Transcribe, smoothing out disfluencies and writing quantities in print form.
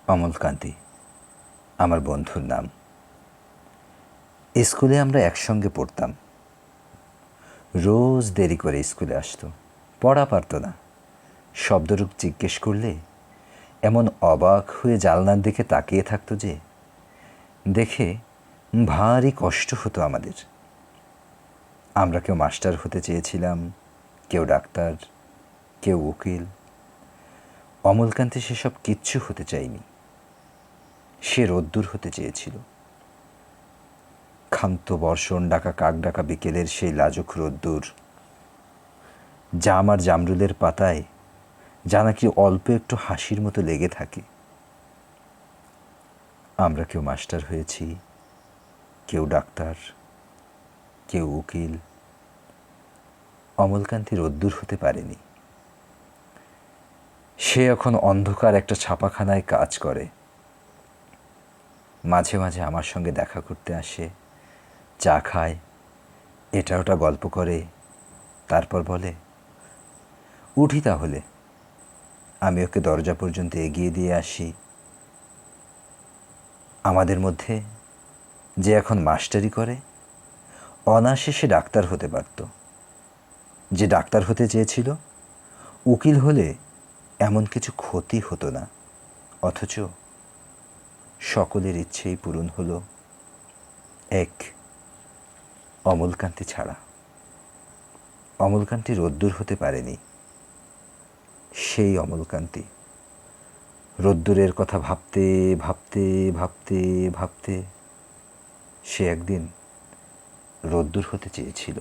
অমলকান্তি আমার বন্ধুর নাম। স্কুলে আমরা একসঙ্গে পড়তাম। রোজ দেরি করে স্কুলে আসতো, পড়া পারত না। শব্দরূপ জিজ্ঞেস করলে এমন অবাক হয়ে জানলার দিকে তাকিয়ে থাকতো যে দেখে ভারী কষ্ট হতো আমাদের। আমরা কেউ মাস্টার হতে চেয়েছিলাম, কেউ ডাক্তার, কেউ উকিল। অমলকান্তি সেসব কিচ্ছু হতে চায়নি। সে রোদ্দুর হতে চেয়েছিল। ক্ষান্ত বর্ষণ ডাকা কাক ডাকা বিকেলের সেই লাজুক রোদ্দুর, জাম আর জামরুলের পাতায় যা নাকি অল্প একটু হাসির মতো লেগে থাকে। আমরা কেউ মাস্টার হয়েছি, কেউ ডাক্তার, কেউ উকিল। অমলকান্তি রোদ্দুর হতে পারেনি। সে এখন অন্ধকার একটা ছাপাখানায় কাজ করে। মাঝে মাঝে আমার সঙ্গে দেখা করতে আসে, চা খায়, এটা ওটা গল্প করে, তারপর বলে, উঠি তাহলে। আমি ওকে দরজা পর্যন্ত এগিয়ে দিয়ে আসি। আমাদের মধ্যে যে এখন মাস্টারি করে, অনায়াসে সে ডাক্তার হতে পারত। যে ডাক্তার হতে চেয়েছিল, উকিল হলে এমন কিছু ক্ষতি হতো না। অথচ সকলের ইচ্ছেই পূরণ হলো, এক অমলকান্তি ছাড়া। অমলকান্তি রোদ্দুর হতে পারেনি। সেই অমলকান্তি রোদ্দুরের কথা ভাবতে ভাবতে ভাবতে ভাবতে সে একদিন রোদ্দুর হতে চেয়েছিল।